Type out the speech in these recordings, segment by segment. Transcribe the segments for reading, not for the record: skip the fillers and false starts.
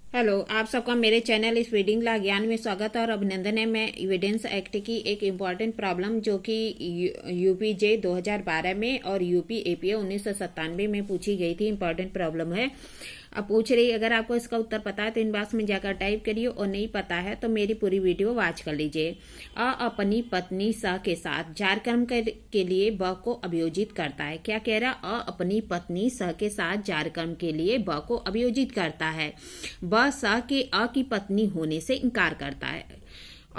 Hello, आप सबका मेरे चैनल इस रीडिंग ला ज्ञान में स्वागत और अभिनंदन है। मैं एविडेंस एक्ट की एक इम्पॉर्टेंट प्रॉब्लम जो कि यूपीजे 2012 में और यूपी एपीए 1997 में पूछी गई थी, इम्पॉर्टेंट प्रॉब्लम है। अब पूछ रही, अगर आपको इसका उत्तर पता है तो इनबॉक्स में जाकर टाइप करिए और नहीं पता है तो मेरी पूरी वीडियो वॉच कर लीजिए। अपनी पत्नी स के साथ जारकर्म के लिए ब को अभियोजित करता है। क्या कह रहा? अपनी पत्नी स के साथ जारकर्म के लिए ब को अभियोजित करता है। ब स के की पत्नी होने से इनकार करता है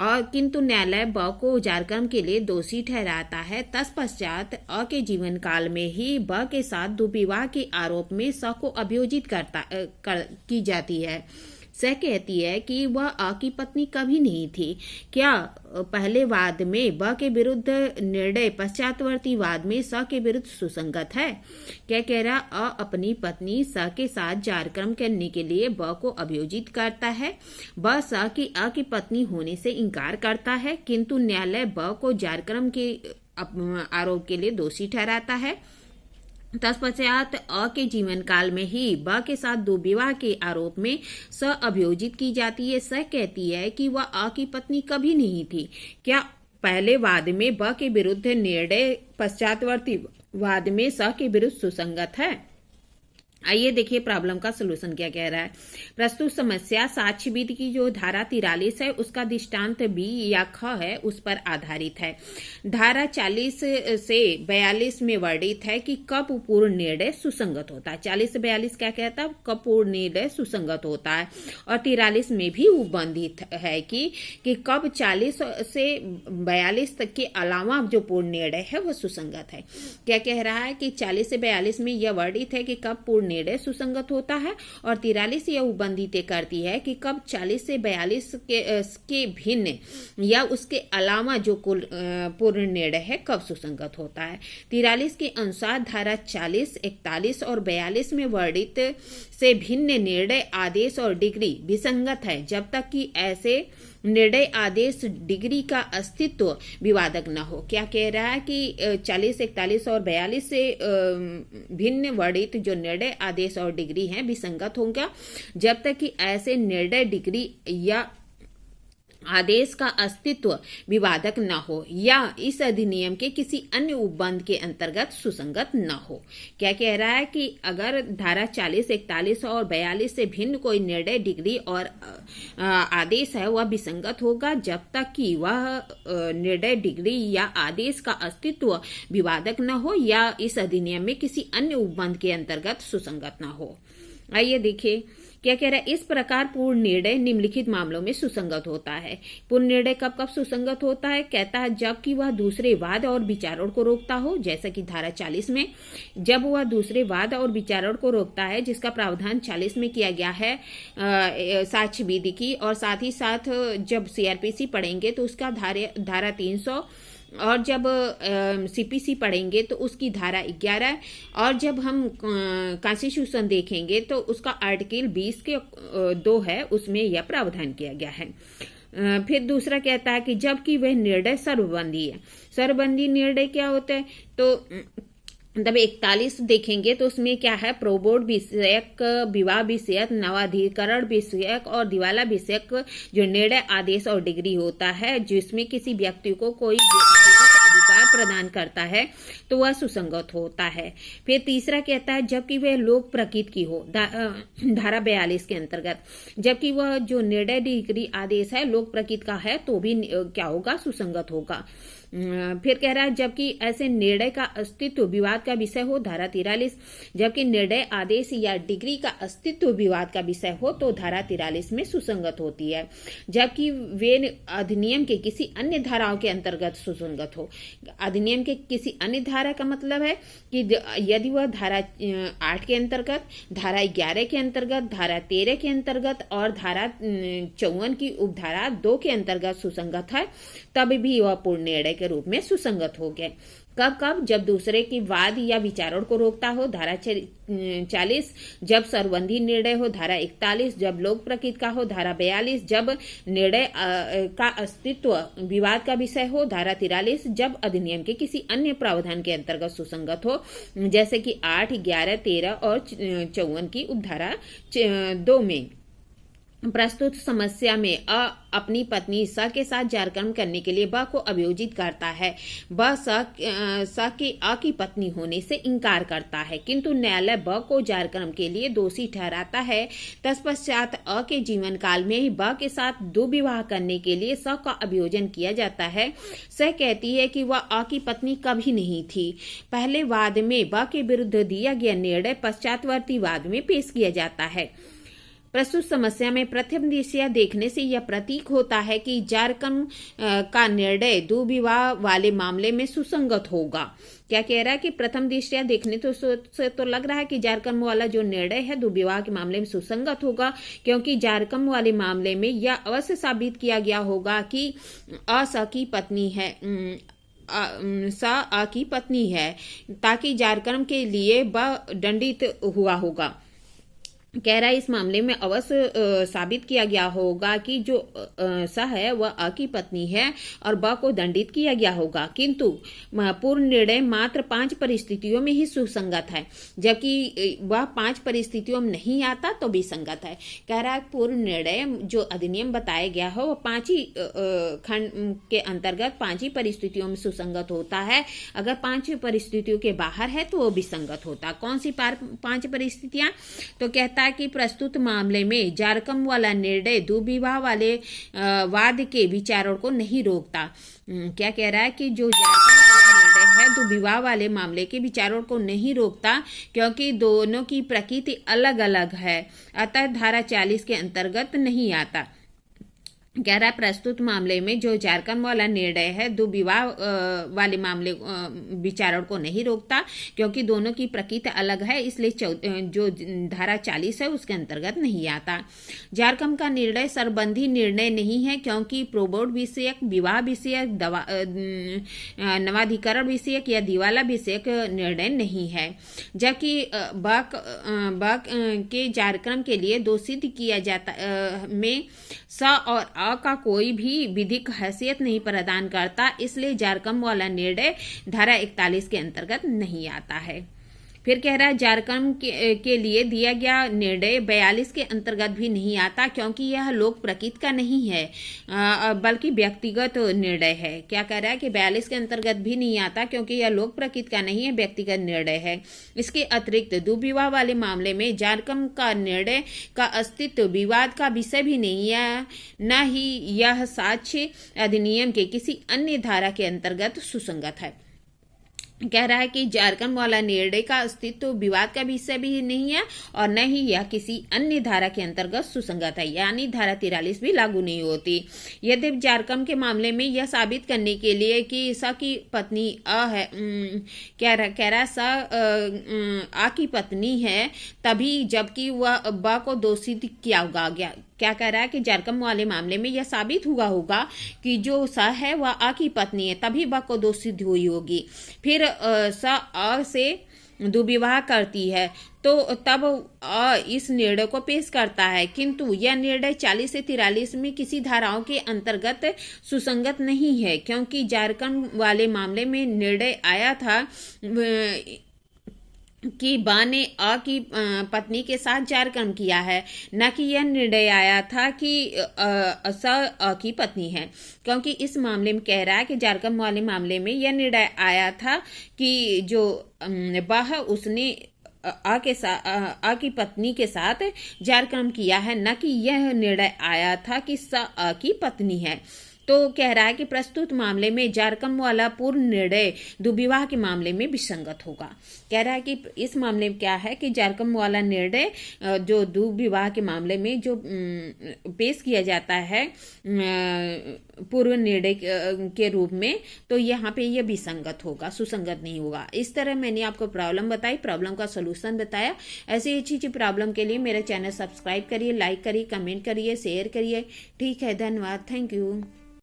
और किंतु न्यायालय ब को जारकर्म के लिए दोषी ठहराता है। तत्पश्चात के जीवन काल में ही ब के साथ दुर्विवाह के आरोप में स को अभियोजित की जाती है। स कहती है कि वह की पत्नी कभी नहीं थी। क्या पहले वाद में ब के विरुद्ध निर्णय पश्चातवर्ती वाद में स के विरुद्ध सुसंगत है? क्या कह रहा? अपनी पत्नी स के साथ जारकर्म करने के लिए ब को अभियोजित करता है। ब स की पत्नी होने से इनकार करता है, किंतु न्यायालय ब को जारकर्म के आरोप के लिए दोषी ठहराता है। तत्पश्चात के जीवन काल में ही ब के साथ दुर्विवाह के आरोप में स अभियोजित की जाती है। स कहती है कि वह की पत्नी कभी नहीं थी। क्या पहले वाद में ब के विरुद्ध निर्णय पश्चातवर्ती वाद में स के विरुद्ध सुसंगत है? आइए देखिए प्रॉब्लम का सलूशन क्या कह रहा है। प्रस्तुत समस्या साक्ष्य विधि की जो धारा 43 है उसका दृष्टांत बी या ख है उस पर आधारित है। धारा 40 से 42 में वर्णित है कि कब पूर्ण निर्णय सुसंगत होता है। 40 से 42 क्या कहता है? कब पूर्ण निर्णय सुसंगत होता है। और 43 में भी उपबंधित है कि कब 40 से 42 तक के अलावा जो पूर्ण निर्णय है वह सुसंगत है। क्या कह रहा है कि 40 से 42 में यह वर्णित है कि कब पूर्ण निर्णय सुसंगत होता है और 43 यह उपबंधित करती है कि कब 40 से 42 के भिन्न या उसके अलावा जो कुल पूर्ण निर्णय है कब सुसंगत होता है। 43 के अनुसार धारा 40, 41 और 42 में वर्णित से भिन्न निर्णय आदेश और डिग्री विसंगत है जब तक कि ऐसे निर्णय आदेश डिग्री का अस्तित्व विवादक न हो। क्या कह रहा है कि 40, 41 और 42 से भिन्न वर्णित जो निर्णय आदेश और डिग्री हैं विसंगत होगा जब तक कि ऐसे निर्णय डिग्री या आदेश का अस्तित्व विवादक न हो या इस अधिनियम के किसी अन्य उपबंध के अंतर्गत सुसंगत न हो। क्या कह रहा है कि अगर धारा 40, 41 और 42 से भिन्न कोई निर्णय डिग्री और आदेश है वह विसंगत होगा जब तक कि वह निर्णय डिग्री या आदेश का अस्तित्व विवादक न हो या इस अधिनियम में किसी अन्य उपबंध के अंतर्गत सुसंगत न हो। आइए देखिए क्या कह रहा है। इस प्रकार पूर्ण निर्णय निम्नलिखित मामलों में सुसंगत होता है। पूर्ण निर्णय कब कब सुसंगत होता है? कहता है जबकि वह दूसरे वाद और विचारण को रोकता हो, जैसा कि धारा 40 में जब वह दूसरे वाद और विचारण को रोकता है जिसका प्रावधान 40 में किया गया है साक्ष्य विधि की, और साथ ही साथ जब सीआरपीसी पढ़ेंगे तो उसका धारा 300 और जब सीपीसी पढ़ेंगे तो उसकी धारा 11 और जब हम कॉन्स्टिट्यूशन देखेंगे तो उसका आर्टिकल 20 के 2 है उसमें यह प्रावधान किया गया है। फिर दूसरा कहता है कि जबकि वह निर्णय सर्वबंधी है। सर्वबंधी निर्णय क्या होता है? तो तब 41 देखेंगे तो उसमें क्या है? प्रोबोर्ड विषयक, विवाह विषयक, नवाधिकरण विषयक और दिवाला विषयक जो निर्णय आदेश और डिग्री होता है जिसमें किसी व्यक्ति को कोई अधिकार प्रदान करता है तो वह सुसंगत होता है। फिर तीसरा कहता है जबकि वह लोक प्रकृति की हो, धारा 42 के अंतर्गत जबकि वह जो निर्णय डिग्री आदेश है लोक प्रकृति का है तो भी क्या होगा? सुसंगत होगा। फिर कह रहा है जबकि ऐसे निर्णय का अस्तित्व विवाद का विषय हो, धारा 43 जबकि निर्णय आदेश या डिग्री का अस्तित्व विवाद का विषय हो तो धारा 43 में सुसंगत होती है जबकि वे अधिनियम के किसी अन्य धाराओं के अंतर्गत सुसंगत हो। अधिनियम के किसी अन्य धारा का मतलब है कि यदि वह धारा 8 के अंतर्गत, धारा 11 के अंतर्गत, धारा 13 के अंतर्गत और धारा 54 की उपधारा 2 के अंतर्गत सुसंगत है तब भी वह पूर्ण निर्णय के रूप में सुसंगत हो गए। कब कब? जब दूसरे की वाद या विचारण को रोकता हो, धारा 40 जब सर्वबंधी निर्णय हो, धारा 41 जब लोक प्रकृति का हो, धारा 42 जब निर्णय का अस्तित्व विवाद का विषय हो, धारा 43 जब अधिनियम के किसी अन्य प्रावधान के अंतर्गत सुसंगत हो, जैसे कि 8, 11, 13 और 54 की उपधारा 2 में। प्रस्तुत समस्या में अपनी पत्नी स के साथ जारकर्म करने के लिए ब को अभियोजित करता है। ब स के अ की पत्नी होने से इनकार करता है, किंतु न्यायालय ब को जारकर्म के लिए दोषी ठहराता है। तत्पश्चात अ के जीवन काल में ही ब के साथ दुर्व्यवहार करने के लिए स का अभियोजन किया जाता है। स कहती है कि वह अ की पत्नी कभी नहीं थी। पहले वाद में ब के विरुद्ध दिया गया निर्णय पश्चातवर्ती वाद में पेश किया जाता है। प्रस्तुत समस्या में प्रथम दृष्टया देखने से यह प्रतीक होता है कि जारकर्म का निर्णय दुर्विवाह वाले मामले में सुसंगत होगा। क्या कह रहा है कि प्रथम दृष्टया देखने से तो लग रहा है कि जारकर्म वाला जो निर्णय है दुर्विवाह के मामले में सुसंगत होगा, क्योंकि जारकर्म वाले मामले में यह अवश्य साबित किया गया होगा कि अ स की पत्नी है स अ की पत्नी है, ताकि जारकर्म के लिए ब दंडित हुआ होगा। कह रहा है इस मामले में अवश्य साबित किया गया होगा कि जो स है वह अ की पत्नी है और ब को दंडित किया गया होगा, किंतु पूर्ण निर्णय मात्र 5 परिस्थितियों में ही सुसंगत है, जबकि वह 5 परिस्थितियों में नहीं आता तो विसंगत है। कह रहा है पूर्ण निर्णय जो अधिनियम बताया गया है वह 5 ही खंड के अंतर्गत 5 ही परिस्थितियों में सुसंगत होता है। अगर 5 परिस्थितियों के बाहर है तो वो विसंगत होता। कौन सी 5 परिस्थितियां? तो कहता कि प्रस्तुत मामले में जारकर्म वाला निर्णय दुर्विवाह वाले वाद के विचारों को नहीं रोकता। क्या कह रहा है कि जो जारकर्म वाला निर्णय है दुर्विवाह वाले मामले के विचारों को नहीं रोकता, क्योंकि दोनों की प्रकृति अलग अलग है, अतः धारा 40 के अंतर्गत नहीं आता। कह रहा है प्रस्तुत मामले में जो जारकर्म वाला निर्णय है दुर्विवाह वाले मामले विचारों को नहीं रोकता, क्योंकि दोनों की प्रकृति अलग है, इसलिए जो धारा 40 है उसके अंतर्गत नहीं आता। जारकर्म का निर्णय सरबंधी निर्णय नहीं है, क्योंकि प्रोबोर्ड विषयक, विवाह विषयक, नवाधिकरण विषयक या दिवाला विषयक निर्णय नहीं है। जबकि बक के जारकर्म के लिए दोषित किया जाता में स और अ का कोई भी विधिक हैसियत नहीं प्रदान करता, इसलिए जारकर्म वाला निर्णय धारा 41 के अंतर्गत नहीं आता है। फिर कह रहा है जारकर्म के लिए दिया गया निर्णय 42 के अंतर्गत भी नहीं आता, क्योंकि यह लोक प्रकृति का नहीं है बल्कि व्यक्तिगत निर्णय है। क्या कह रहा है कि 42 के अंतर्गत भी नहीं आता, क्योंकि यह लोक प्रकृति का नहीं है, व्यक्तिगत निर्णय है। इसके अतिरिक्त दुर्विवाह वाले मामले में जारकर्म का निर्णय का अस्तित्व विवाद का विषय भी नहीं है, न ही यह साक्ष्य अधिनियम के किसी अन्य धारा के अंतर्गत सुसंगत है। कह रहा है कि जारकर्म वाला निर्णय का अस्तित्व विवाद का विषय भी नहीं है और न ही यह किसी अन्य धारा के अंतर्गत सुसंगत है, यानी धारा 43 भी लागू नहीं होती। यदि जारकर्म के मामले में यह साबित करने के लिए कि स की पत्नी अ है, कह रहा स आ की पत्नी है, तभी जबकि वह ब को दोषित किया गया। क्या कह रहा है कि जारकर्म वाले मामले में यह साबित हुआ होगा कि जो स है वह अ की पत्नी है, तभी ब को दोषित हुई होगी। फिर स अ से दुर्विवाह करती है तो तब अ इस निर्णय को पेश करता है, किंतु यह निर्णय 40 से 43 में किसी धाराओं के अंतर्गत सुसंगत नहीं है, क्योंकि जारकर्म वाले मामले में निर्णय आया था कि बा ने अ की पत्नी के साथ जारकर्म किया है, न कि यह निर्णय आया था कि स अ की पत्नी है। क्योंकि इस मामले में कह रहा है कि जारकर्म वाले मामले में यह निर्णय आया था कि जो बा है उसने अ की पत्नी के साथ जारकर्म किया है, न कि यह निर्णय आया था कि स अ की पत्नी है। तो कह रहा है कि प्रस्तुत मामले में जारकर्म वाला पूर्ण निर्णय दुर्विवाह के मामले में विसंगत होगा। कह रहा है कि इस मामले में क्या है कि जारकर्म वाला निर्णय जो दुर्विवाह के मामले में जो पेश किया जाता है पूर्व निर्णय के रूप में, तो यहाँ पे यह विसंगत होगा, सुसंगत नहीं होगा। इस तरह मैंने आपको प्रॉब्लम बताई, प्रॉब्लम का सोल्यूशन बताया। ऐसी अच्छी प्रॉब्लम के लिए मेरा चैनल सब्सक्राइब करिए, लाइक करिए, कमेंट करिए, शेयर करिए। ठीक है, धन्यवाद, थैंक यू।